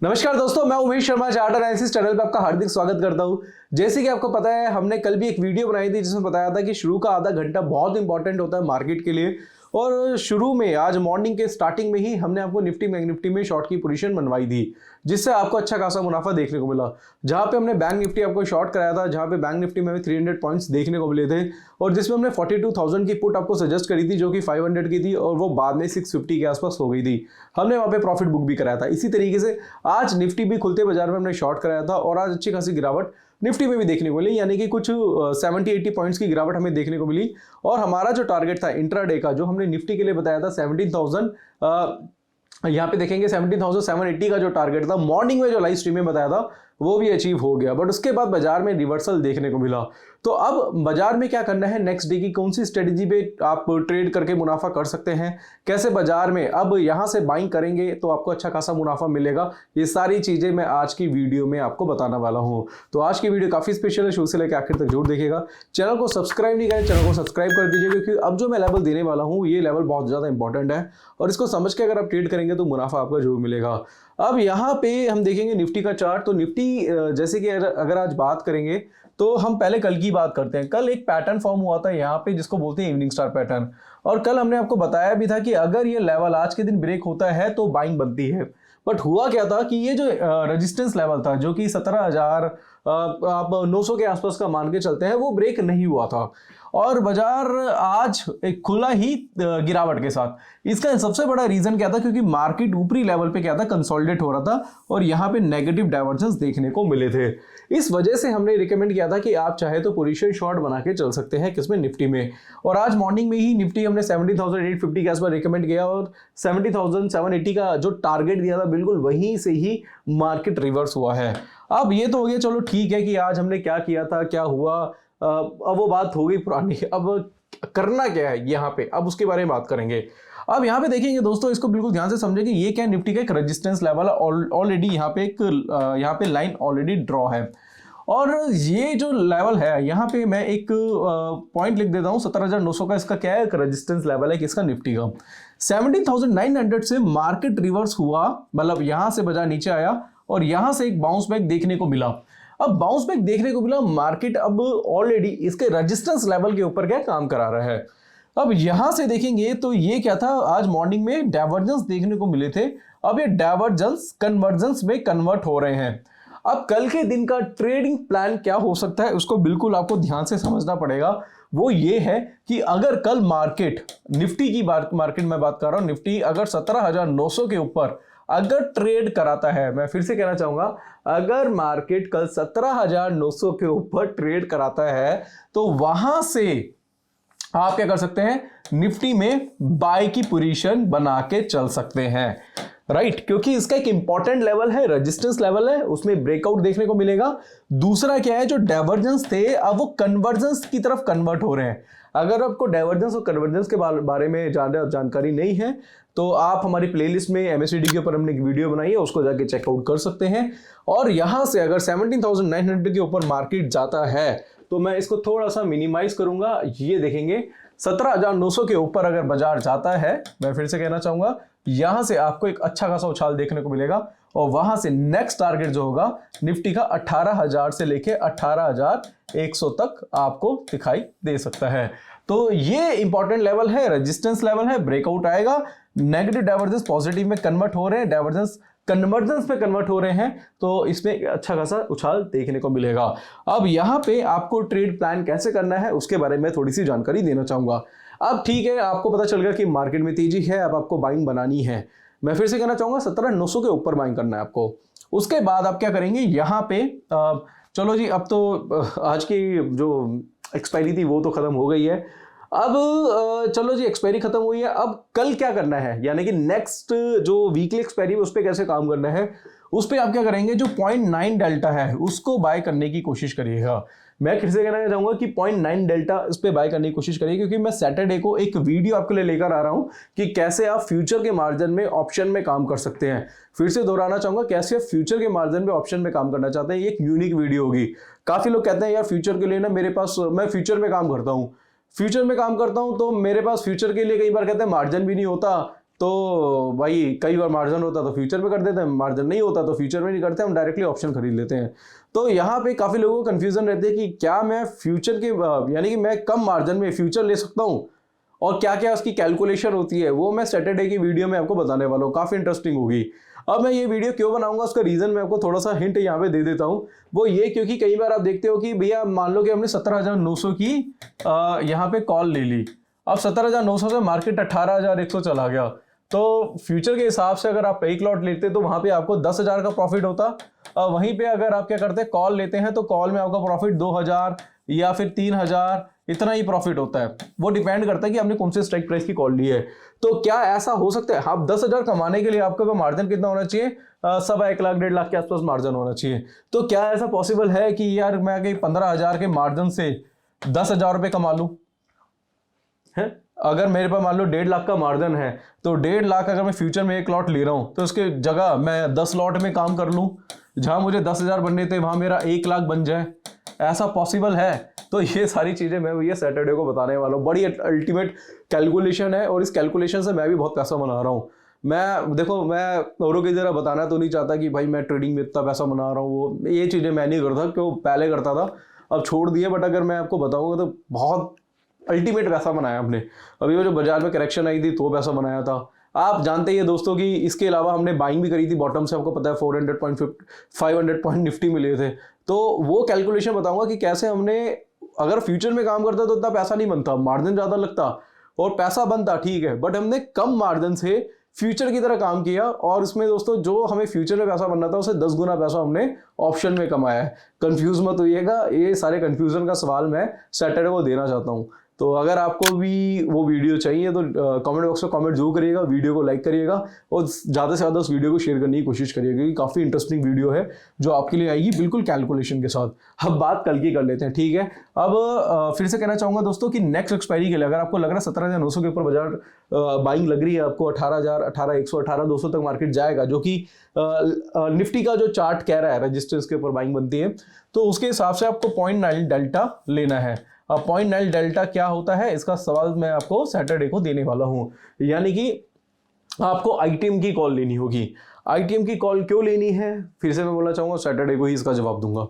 नमस्कार दोस्तों, मैं Umesh Sharma chart analysis channel पे आपका हार्दिक स्वागत करता हूं। जैसे कि आपको पता है, हमने कल भी एक वीडियो बनाई थी जिसमें बताया था कि शुरू का आधा घंटा बहुत इंपॉर्टेंट होता है मार्केट के लिए। और शुरू में आज मॉर्निंग के स्टार्टिंग में ही हमने आपको निफ्टी बैंक निफ्टी में शॉर्ट की पोजीशन बनवाई थी, जिससे आपको अच्छा खासा मुनाफा देखने को मिला। जहां पे हमने बैंक निफ्टी आपको शॉर्ट कराया था, जहां पे बैंक निफ्टी में हमें 300 पॉइंट्स देखने को मिले थे, और जिसमें हमने 42,000 की पुट आपको सजेस्ट करी थी जो कि 500 की थी, और वो बाद में 650 के आसपास हो गई थी। हमने वहां पे प्रॉफिट बुक भी कराया था। इसी तरीके से आज निफ्टी भी खुलते बाजार में हमने शॉर्ट कराया था, और आज अच्छी खासी गिरावट निफ्टी में भी देखने को मिली, यानी कि कुछ 70-80 पॉइंट्स की गिरावट हमें देखने को मिली। और हमारा जो टारगेट था इंट्राडे का, जो हमने निफ्टी के लिए बताया था 17,000, यहाँ पे देखेंगे 17,780 का जो टारगेट था, मॉर्निंग में जो लाइव स्ट्रीम में बताया था वो भी अचीव हो गया। बट उसके बाद बाजार में रिवर्सल देखने को मिला। तो अब बाजार में क्या करना है, नेक्स्ट डे की कौन सी स्ट्रेटेजी पे आप ट्रेड करके मुनाफा कर सकते हैं, कैसे बाजार में अब यहां से बाइंग करेंगे तो आपको अच्छा खासा मुनाफा मिलेगा, ये सारी चीजें मैं आज की वीडियो में आपको बताने वाला हूं। तो आज की वीडियो काफी स्पेशल है, शुरू से लेकर आखिर तक जरूर देखिएगा। चैनल को सब्सक्राइब नहीं करें, चैनल को सब्सक्राइब कर दीजिए, क्योंकि अब जो मैं लेवल देने वाला हूँ ये लेवल बहुत ज्यादा इंपॉर्टेंट है, और इसको समझ के अगर आप ट्रेड करेंगे तो मुनाफा आपका जरूर मिलेगा। अब यहाँ पे हम देखेंगे निफ्टी का चार्ट। तो निफ्टी जैसे कि अगर आज बात करेंगे तो हम पहले कल की बात करते हैं। कल एक पैटर्न फॉर्म हुआ था यहाँ पे, जिसको बोलते हैं इवनिंग स्टार पैटर्न, और कल हमने आपको बताया भी था कि अगर ये लेवल आज के दिन ब्रेक होता है तो बाइंग बनती है। बट हुआ क्या था कि ये जो रेजिस्टेंस लेवल था, जो कि 17,000 आप 900 के आसपास का मान के चलते हैं, वो ब्रेक नहीं हुआ था, और बाजार आज एक खुला ही गिरावट के साथ। इसका सबसे बड़ा रीजन क्या था, क्योंकि मार्केट ऊपरी लेवल पे क्या था, कंसोलिडेट हो रहा था, और यहाँ पे नेगेटिव डाइवर्जेंस देखने को मिले थे। इस वजह से हमने रिकमेंड किया था कि आप चाहे तो पोजीशन शॉर्ट बना के चल सकते हैं किसमें, निफ्टी में। और आज मॉर्निंग में ही निफ्टी हमने 17,850 के आसपास रिकमेंड किया, और 70,780 का जो टारगेट दिया था बिल्कुल वहीं से ही मार्केट रिवर्स हुआ है। अब ये तो हो गया, चलो ठीक है कि आज हमने क्या किया था, क्या हुआ, अब वो बात हो गई पुरानी। अब करना क्या है यहाँ पे, अब उसके बारे में बात करेंगे। अब यहाँ पे देखेंगे दोस्तों, इसको बिल्कुल ध्यान से समझेंगे। ये क्या, निफ्टी का एक रेजिस्टेंस लेवल है ऑलरेडी, यहाँ पे लाइन ऑलरेडी ड्रॉ है, और ये जो लेवल है यहाँ पे मैं एक पॉइंट लिख देता हूँ, 17,900 का इसका क्या है, एक रेजिस्टेंस लेवल है किसका, निफ्टी का। 17,900 से मार्केट रिवर्स हुआ, मतलब यहां से बाजार नीचे आया, और यहां से एक बाउंस बैक देखने को मिला। अब बाउंस बैक देखने को मिला, मार्केट अब ऑलरेडी इसके रेजिस्टेंस लेवल के ऊपर क्या काम करा रहा है। अब यहां से देखेंगे तो ये क्या था, आज मॉर्निंग में डाइवर्जेंस देखने को मिले थे। अब ये डाइवर्जेंस कन्वर्जेंस में कन्वर्ट हो रहे हैं। अब कल के दिन का ट्रेडिंग प्लान क्या हो सकता है, उसको बिल्कुल आपको ध्यान से समझना पड़ेगा। वो ये है कि अगर कल मार्केट, निफ्टी की मार्केट में बात कर रहा हूं, निफ्टी अगर 17,900 के ऊपर अगर ट्रेड कराता है, मैं फिर से कहना चाहूंगा, अगर मार्केट कल 17,900 के ऊपर ट्रेड कराता है तो वहां से आप क्या कर सकते हैं, निफ्टी में बाय की पोजीशन बना के चल सकते हैं, राइट। क्योंकि इसका एक इंपॉर्टेंट लेवल है, रेजिस्टेंस लेवल है, उसमें ब्रेकआउट देखने को मिलेगा। दूसरा क्या है, जो डाइवर्जेंस थे अब वो कन्वर्जेंस की तरफ कन्वर्ट हो रहे हैं। अगर आपको डाइवर्जेंस और कन्वर्जेंस के बारे में जानकारी नहीं है तो आप हमारी प्लेलिस्ट में MACD के ऊपर हमने एक वीडियो बनाई है, उसको जाके चेकआउट कर सकते हैं। और यहां से अगर 17,900 के ऊपर मार्केट जाता है तो मैं इसको थोड़ा सा मिनिमाइज करूंगा, ये देखेंगे 17,900 के ऊपर अगर बाजार जाता है, मैं फिर से कहना चाहूंगा, यहां से आपको एक अच्छा खासा उछाल देखने को मिलेगा, और वहां से नेक्स्ट टारगेट जो होगा निफ्टी का 18,000 से लेके 18,100 तक आपको दिखाई दे सकता है। तो ये इंपॉर्टेंट लेवल है, रेजिस्टेंस लेवल है, ब्रेकआउट आएगा, नेगेटिव डाइवर्जेंस पॉजिटिव में कन्वर्ट हो रहे हैं, डाइवर्जेंस कन्वर्जेंस पे कन्वर्ट हो रहे हैं, तो इसमें अच्छा खासा उछाल देखने को मिलेगा। अब यहाँ पे आपको ट्रेड प्लान कैसे करना है उसके बारे में थोड़ी सी जानकारी देना चाहूंगा। अब ठीक है, आपको पता चल गया कि मार्केट में तेजी है, अब आपको बाइंग बनानी है। मैं फिर से कहना चाहूंगा 17,900 के ऊपर बाइंग करना है आपको। उसके बाद आप क्या करेंगे, यहाँ पे चलो जी, अब तो आज की जो एक्सपायरी थी वो तो खत्म हो गई है। अब चलो जी, एक्सपायरी खत्म हुई है। अब कल क्या करना है, यानी कि नेक्स्ट जो वीकली एक्सपायरी है उस पर कैसे काम करना है, उस पर आप क्या करेंगे, जो 0.9 डेल्टा है उसको बाय करने की कोशिश करिएगा। मैं फिर से कहना चाहूंगा कि 0.9 डेल्टा इस पे बाय करने की कोशिश करिए, क्योंकि मैं सैटरडे को एक वीडियो आपके लिए लेकर आ रहा हूं कि कैसे आप फ्यूचर के मार्जिन में ऑप्शन में काम कर सकते हैं। फिर से दोहराना चाहूंगा, कैसे आप फ्यूचर के मार्जिन में ऑप्शन में काम करना चाहते हैं, ये एक यूनिक वीडियो होगी। काफी लोग कहते हैं यार फ्यूचर के लिए ना मेरे पास, मैं फ्यूचर में काम करता हूँ तो मेरे पास फ्यूचर के लिए कई बार कहते हैं मार्जिन भी नहीं होता, तो भाई कई बार मार्जिन होता तो फ्यूचर में कर देते हैं, मार्जिन नहीं होता तो फ्यूचर में नहीं करते, हम डायरेक्टली ऑप्शन खरीद लेते हैं। तो यहाँ पे काफ़ी लोगों को कन्फ्यूजन रहती है कि क्या मैं फ्यूचर के यानी कि मैं कम मार्जिन में फ्यूचर ले सकता हूँ और क्या क्या उसकी कैलकुलेशन होती है, वो मैं सैटरडे की वीडियो में आपको बताने वाला हूँ, काफ़ी इंटरेस्टिंग होगी। अब मैं ये वीडियो क्यों बनाऊंगा उसका रीज़न मैं आपको थोड़ा सा हिंट यहाँ पे दे देता हूँ। वो ये क्योंकि कई बार आप देखते हो कि भैया मान लो कि हमने 17,900 की यहाँ पे कॉल ले ली, अब 17,900 से मार्केट 18,100 चला गया, तो फ्यूचर के हिसाब से अगर आप एक लॉट लेते तो वहां पे आपको 10,000 का प्रॉफिट होता। वहीं पे अगर आप क्या करते हैं कॉल लेते हैं तो कॉल में आपका प्रॉफिट 2,000 या फिर 3,000 इतना ही प्रॉफिट होता है। वो डिपेंड करता है कि आपने कौन से स्ट्राइक प्राइस की कॉल ली है। तो क्या ऐसा हो सकता है, आप 10,000 कमाने के लिए आपका मार्जिन कितना होना चाहिए, 1.25 लाख 1.5 लाख के आसपास मार्जिन होना चाहिए। तो क्या ऐसा पॉसिबल है कि यार मैं कहीं 15,000 के मार्जिन से 10,000 रुपये कमा लूँ है? अगर मेरे पास मान लो 1.5 लाख का मार्जिन है तो 1.5 लाख अगर मैं फ्यूचर में एक लॉट ले रहा हूं तो उसके जगह मैं 10 लॉट में काम कर लूं, जहां मुझे 10,000 बनने थे वहां मेरा 1 लाख बन जाए, ऐसा पॉसिबल है? तो ये सारी चीजें मैं ये सैटरडे को बताने वाला हूँ। बड़ी अल्टीमेट कैलकुलेशन है और इस कैलकुलेशन से मैं भी बहुत पैसा बना रहा हूँ। मैं औरों की तरह बताना तो नहीं चाहता कि भाई मैं ट्रेडिंग में इतना पैसा बना रहा हूँ, वो ये चीजें मैं नहीं करता, क्यों पहले करता था, अब छोड़ दिए। बट अगर मैं आपको बताऊंगा तो बहुत अल्टीमेट पैसा बनाया हमने। अभी वो जो बाजार में करेक्शन आई थी तो पैसा बनाया था। आप जानते ही है दोस्तों कि इसके अलावा हमने बाइंग भी करी थी बॉटम से, आपको पता है 400 पॉइंट 500 पॉइंट निफ्टी मिले थे। तो वो कैलकुलेशन बताऊंगा कि कैसे हमने, अगर फ्यूचर में काम करता तो इतना पैसा नहीं बनता, मार्जिन ज़्यादा लगता और पैसा बनता, ठीक है, बट हमने कम मार्जिन से फ्यूचर की तरह काम किया और इसमें दोस्तों जो हमें फ्यूचर में पैसा बनना था उसे 10 गुना पैसा हमने ऑप्शन में कमाया है। कंफ्यूज मत होइएगा, ये सारे कंफ्यूजन का सवाल मैं सैटरडे को देना चाहता हूँ। तो अगर आपको भी वो वीडियो चाहिए तो कमेंट बॉक्स में कमेंट जरूर करिएगा, वीडियो को लाइक करिएगा और ज़्यादा से ज़्यादा उस वीडियो को शेयर करने की कोशिश करिएगा, क्योंकि काफ़ी इंटरेस्टिंग वीडियो है जो आपके लिए आएगी बिल्कुल कैलकुलेशन के साथ। अब बात कल की कर लेते हैं, ठीक है। अब फिर से कहना चाहूँगा दोस्तों कि नेक्स्ट एक्सपायरी के लिए अगर आपको लग रहा है 17,900 के ऊपर बाजार बाइंग लग रही है, आपको 18,000 18,100 18,200 तक मार्केट जाएगा, जो कि निफ्टी का जो चार्ट कह रहा है रेजिस्टेंस के ऊपर बाइंग बनती है, तो उसके हिसाब से आपको 0.9 डेल्टा लेना है। अब 0.9 डेल्टा क्या होता है इसका सवाल मैं आपको सैटरडे को देने वाला हूं। यानी कि आपको आईटीएम की कॉल लेनी होगी। आईटीएम की कॉल क्यों लेनी है फिर से मैं बोलना चाहूँगा, सैटरडे को ही इसका जवाब दूंगा।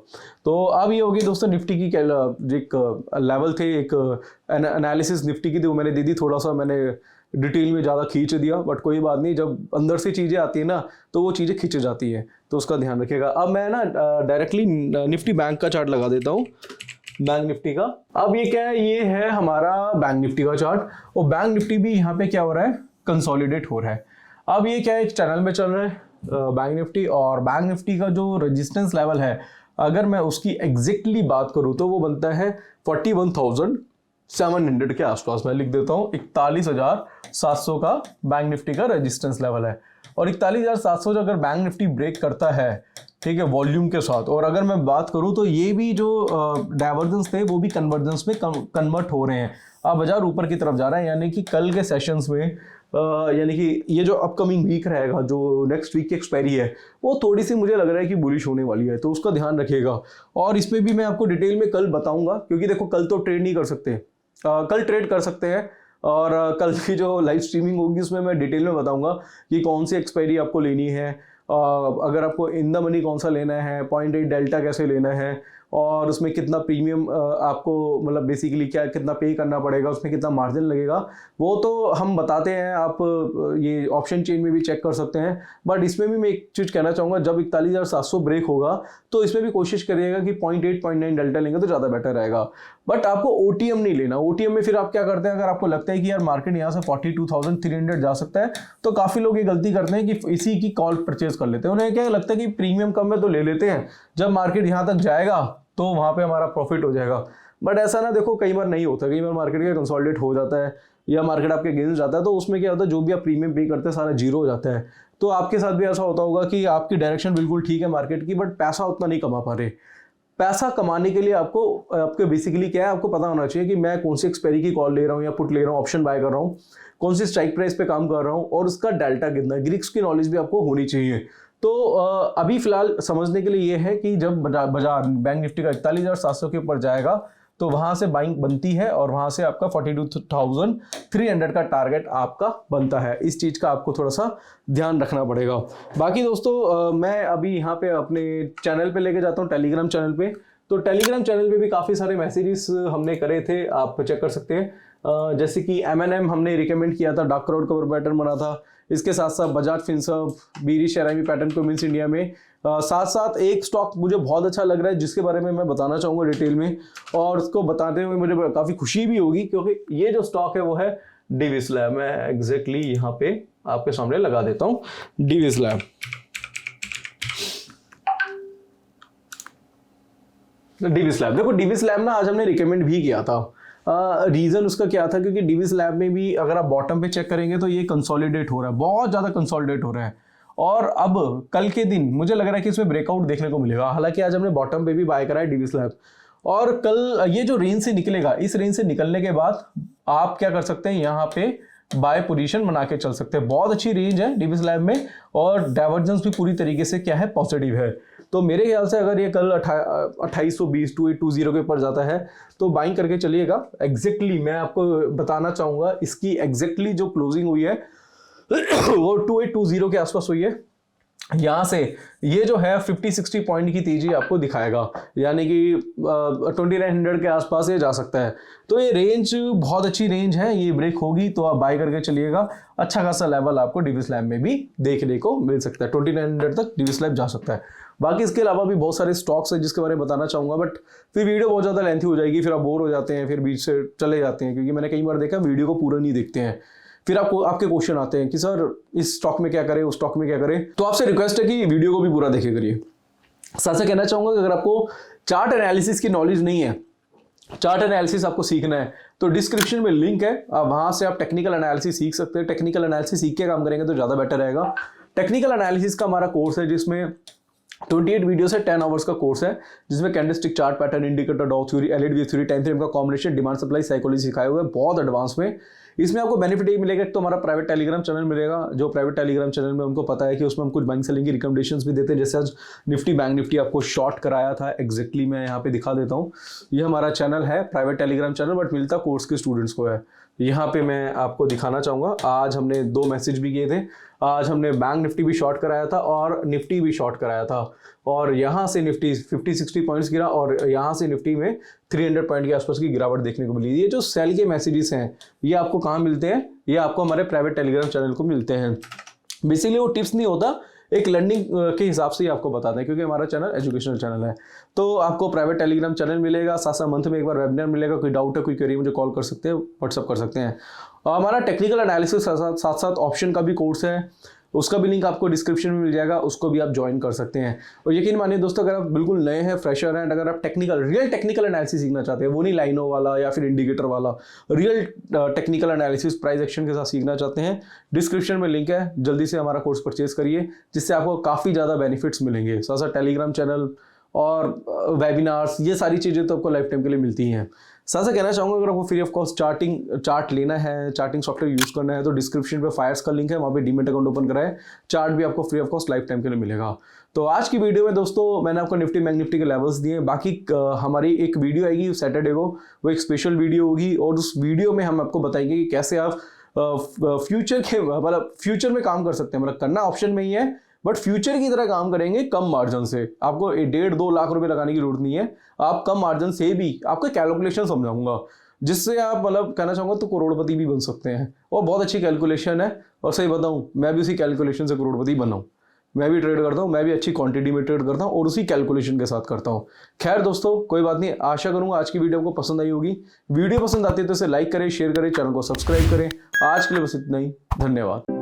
तो अब ये होगी दोस्तों निफ्टी की एक लेवल थे, एक एनालिसिस निफ्टी की थी, वो मैंने दे दी, थोड़ा सा मैंने डिटेल में ज़्यादा खींच दिया, बट कोई बात नहीं, जब अंदर से चीज़ें आती है ना तो वो चीज़ें खींच जाती है, तो उसका ध्यान रखिएगा। अब मैं ना डायरेक्टली निफ्टी बैंक का चार्ट लगा देता हूँ, बैंक निफ्टी का। अब ये क्या है, ये है हमारा बैंक निफ्टी का चार्ट और बैंक निफ्टी भी यहाँ पे क्या हो रहा है, कंसोलिडेट हो रहा है। अब ये क्या है, एक चैनल में चल रहा है बैंक निफ्टी, और बैंक निफ्टी का जो रेजिस्टेंस लेवल है अगर मैं उसकी एग्जैक्टली बात करूँ तो वो बनता है 41,700 के आसपास। मैं लिख देता हूँ 41,700 का बैंक निफ्टी का रेजिस्टेंस लेवल है, और 41,700 जो अगर बैंक निफ्टी ब्रेक करता है, ठीक है, वॉल्यूम के साथ, और अगर मैं बात करूं तो ये भी जो डाइवर्जेंस थे वो भी कन्वर्जेंस में कन्वर्ट हो रहे हैं। अब बाजार ऊपर की तरफ जा रहा है, यानी कि कल के सेशंस में यानी कि ये जो अपकमिंग वीक रहेगा, जो नेक्स्ट वीक की एक्सपायरी है, वो थोड़ी सी मुझे लग रहा है कि बुलिश होने वाली है, तो उसका ध्यान रखिएगा। और इसमें भी मैं आपको डिटेल में कल बताऊंगा, क्योंकि देखो कल तो ट्रेड नहीं कर सकते, कल ट्रेड कर सकते हैं, और कल की जो लाइव स्ट्रीमिंग होगी उसमें मैं डिटेल में बताऊंगा कि कौन सी एक्सपायरी आपको लेनी है, अगर आपको इन द मनी कौन सा लेना है, 0.8 डेल्टा कैसे लेना है, और उसमें कितना प्रीमियम आपको मतलब बेसिकली क्या कितना पे करना पड़ेगा, उसमें कितना मार्जिन लगेगा, वो तो हम बताते हैं, आप ये ऑप्शन चेन में भी चेक कर सकते हैं। बट इसमें भी मैं एक चीज़ कहना चाहूँगा, जब 41,700 ब्रेक होगा तो इसमें भी कोशिश करिएगा कि 0.8 0.9 डेल्टा लेंगे तो ज़्यादा बेटर रहेगा। बट आपको ओटीएम नहीं लेना। ओटीएम में फिर आप क्या करते हैं, अगर आपको लगता है कि यार मार्केट यहाँ से 42,300 जा सकता है, तो काफ़ी लोग ये गलती करते हैं कि इसी की कॉल परचेज कर लेते हैं। उन्हें क्या लगता है कि प्रीमियम कम है तो ले लेते हैं, जब मार्केट यहाँ तक जाएगा तो वहाँ पे हमारा प्रॉफिट हो जाएगा। बट ऐसा ना देखो, कई बार नहीं होता, कई बार मार्केट का कंसोलिडेट हो जाता है या मार्केट आपके अगेंस्ट जाता है, तो उसमें क्या होता है, जो भी आप प्रीमियम पे करते हैं सारा जीरो हो जाता है। तो आपके साथ भी ऐसा होता होगा कि आपकी डायरेक्शन बिल्कुल ठीक है मार्केट की, बट पैसा उतना नहीं कमा पा रहे। पैसा कमाने के लिए आपको बेसिकली क्या है, आपको पता होना चाहिए कि मैं कौन सी एक्सपायरी की कॉल ले रहा हूँ या पुट ले रहा हूँ, ऑप्शन बाय कर रहा हूँ, कौन सी स्ट्राइक प्राइस पे काम कर रहा हूँ, और उसका डेल्टा कितना है, ग्रीक्स की नॉलेज भी आपको होनी चाहिए। तो अभी फिलहाल समझने के लिए ये है कि जब बाजार बैंक निफ्टी का 41,700 के ऊपर जाएगा तो वहां से बाइंग बनती है और वहां से आपका 42,300 का टारगेट आपका बनता है। इस चीज का आपको थोड़ा सा ध्यान रखना पड़ेगा। बाकी दोस्तों मैं अभी यहाँ पे अपने चैनल पे लेके जाता हूँ, टेलीग्राम चैनल पे। तो टेलीग्राम चैनल पे भी काफ़ी सारे मैसेजेस हमने करे थे, आप चेक कर सकते हैं। जैसे कि M&M हमने रिकमेंड किया था, डार्क क्राउड कवर पैटर्न बना था। इसके साथ साथ बजाज फिनसर्व, बीरी शेरामी पैटर्न पेमेंट्स इंडिया में, साथ साथ एक स्टॉक मुझे बहुत अच्छा लग रहा है जिसके बारे में मैं बताना चाहूँगा डिटेल में, और उसको बताते हुए मुझे काफ़ी खुशी भी होगी क्योंकि ये जो स्टॉक है वो है डिविस लैब। मैं एग्जैक्टली यहाँ पे आपके सामने लगा देता हूँ, डिविस लैब। डिविस लैब, देखो डिविस लैब ना आज हमने रिकमेंड भी किया था। रीजन उसका क्या था, क्योंकि डिविस लैब में भी अगर आप बॉटम पे चेक करेंगे तो ये कंसोलिडेट हो रहा है, बहुत ज्यादा कंसोलिडेट हो रहा है। और अब कल के दिन मुझे लग रहा है कि इसमें ब्रेकआउट देखने को मिलेगा। हालांकि आज हमने बॉटम पे भी बाय करा है डिविस लैब, और कल ये जो रेंज से निकलेगा, इस रेंज से निकलने के बाद आप क्या कर सकते हैं, यहाँ पे बाय पोजीशन बना के चल सकते हैं। बहुत अच्छी रेंज है डिविस लैब में, और डाइवर्जेंस भी पूरी तरीके से क्या है, पॉजिटिव है। तो मेरे ख्याल से अगर ये कल 2820 2820 के ऊपर जाता है तो बाइंग करके चलिएगा। एग्जैक्टली मैं आपको बताना चाहूंगा, इसकी एग्जैक्टली जो क्लोजिंग हुई है वो 2820 के आसपास हुई है। यहाँ से ये जो है 50-60 पॉइंट की तेजी आपको दिखाएगा, यानी कि 2900 के आसपास ये जा सकता है। तो ये रेंज बहुत अच्छी रेंज है, ये ब्रेक होगी तो आप बाय करके चलिएगा। अच्छा खासा लेवल आपको डिविस लैब में भी देखने को मिल सकता है, 2900 तक डिविस लैब जा सकता है। बाकी इसके अलावा भी बहुत सारे स्टॉक्स है जिसके बारे में बताना चाहूंगा, बट फिर वीडियो बहुत ज़्यादा लेंथी हो जाएगी, फिर आप बोर हो जाते हैं, फिर बीच से चले जाते हैं, क्योंकि मैंने कई बार देखा वीडियो को पूरा नहीं देखते हैं। फिर आपको आपके क्वेश्चन आते हैं कि सर इस स्टॉक में क्या करें, उस स्टॉक में क्या करें। तो आपसे रिक्वेस्ट है कि वीडियो को भी पूरा देखे करिए। साथ साथ कहना चाहूंगा कि अगर आपको चार्ट एनालिसिस की नॉलेज नहीं है, चार्ट एनालिसिस आपको सीखना है, तो डिस्क्रिप्शन में लिंक है, वहां से आप टेक्निकल एनालिसिस सीख सकते हैं। टेक्निकल एनालिसिस सीख के काम करेंगे तो ज़्यादा बेटर रहेगा। टेक्निकल एनालिसिस का हमारा कोर्स है जिसमें 28 वीडियो से 10 आवर्स का कोर्स है, जिसमें कैंडलस्टिक चार्ट पैटर्न, इंडिकेटर, डॉ theory, LED theory, time frame का कॉम्बिनेशन, डिमांड सप्लाई साइकोलॉजी सिखाए हुए, बहुत एडवांस में। इसमें आपको बेनिफिट ये मिलेगा, तो हमारा प्राइवेट टेलीग्राम चैनल मिलेगा। जो प्राइवेट टेलीग्राम चैनल में उनको पता है कि उसमें हम कुछ बाइंग सेलिंग की रिकमेंडेशंस भी देते हैं। जैसे आज निफ्टी बैंक निफ्टी आपको शॉर्ट कराया था, एग्जैक्टली मैं यहाँ पे दिखा देता हूँ। ये हमारा चैनल है प्राइवेट टेलीग्राम चैनल, बट मिलता कोर्स के स्टूडेंट्स को है। यहाँ पे मैं आपको दिखाना चाहूँगा, आज हमने 2 मैसेज भी किए थे। आज हमने बैंक निफ्टी भी शॉर्ट कराया था और निफ्टी भी शॉर्ट कराया था, और यहाँ से निफ्टी 50-60 पॉइंट्स गिरा, और यहाँ से निफ्टी में 300 पॉइंट के आसपास की गिरावट देखने को मिली। ये जो सेल के मैसेजेस हैं ये आपको कहाँ मिलते हैं, ये आपको हमारे प्राइवेट टेलीग्राम चैनल को मिलते हैं। बेसिकली वो टिप्स नहीं होता, एक लर्निंग के हिसाब से ही आपको बताते हैं, क्योंकि हमारा चैनल एजुकेशनल चैनल है। तो आपको प्राइवेट टेलीग्राम चैनल मिलेगा, साथ साथ मंथ में एक बार वेबिनार मिलेगा। कोई डाउट है, कोई क्वेरी, मुझे कॉल कर सकते हैं, व्हाट्सअप कर सकते हैं। हमारा टेक्निकल एनालिसिस साथ साथ ऑप्शन का भी कोर्स है, उसका भी लिंक आपको डिस्क्रिप्शन में मिल जाएगा, उसको भी आप ज्वाइन कर सकते हैं। और यकीन मानिए दोस्तों, अगर आप बिल्कुल नए हैं, फ्रेशर हैं, अगर आप रियल टेक्निकल एनालिसिस सीखना चाहते हैं, वो नहीं लाइनों वाला या फिर इंडिकेटर वाला, real technical analysis price action के साथ सीखना चाहते हैं, डिस्क्रिप्शन में लिंक है, जल्दी से हमारा कोर्स परचेज करिए, जिससे आपको काफ़ी ज़्यादा बेनिफिट्स मिलेंगे। साथ साथ टेलीग्राम चैनल और वेबिनार्स, ये सारी चीज़ें तो आपको लाइफ टाइम के लिए मिलती हैं। साथ साथ कहना चाहूँगा, अगर आपको फ्री ऑफ कॉस्ट चार्ट लेना है, चार्टिंग सॉफ्टवेयर यूज़ करना है, तो डिस्क्रिप्शन पे फायर्स का लिंक है, वहाँ पे डीमेट अकाउंट ओपन कराए, चार्ट भी आपको free of cost life time के लिए मिलेगा। तो आज की वीडियो में दोस्तों मैंने आपको निफ्टी बैंक निफ्टी के लेवल्स दिए। बाकी हमारी एक वीडियो आएगी सैटरडे को, वो एक स्पेशल वीडियो होगी, और उस वीडियो में हम आपको बताएंगे कि कैसे आप फ्यूचर में काम कर सकते हैं। मतलब करना ऑप्शन में ही है, बट फ्यूचर की तरह काम करेंगे कम मार्जिन से। आपको 1.5-2 लाख रुपए लगाने की जरूरत नहीं है, आप कम मार्जिन से भी, आपको कैलकुलेशन समझाऊंगा जिससे आप मतलब कहना चाहूँगा तो करोड़पति भी बन सकते हैं। और बहुत अच्छी कैलकुलेशन है, और सही बताऊँ मैं भी उसी कैलकुलेशन से करोड़पति बना हूँ। मैं भी ट्रेड करता हूँ, मैं भी अच्छी क्वांटिटी में ट्रेड करता हूँ और उसी कैलकुलेशन के साथ करता हूँ। खैर दोस्तों, कोई बात नहीं, आशा करूँगा आज की वीडियो आपको पसंद आई होगी। वीडियो पसंद आती है तो इसे लाइक करें, शेयर करें, चैनल को सब्सक्राइब करें। आज के लिए बस इतना ही, धन्यवाद।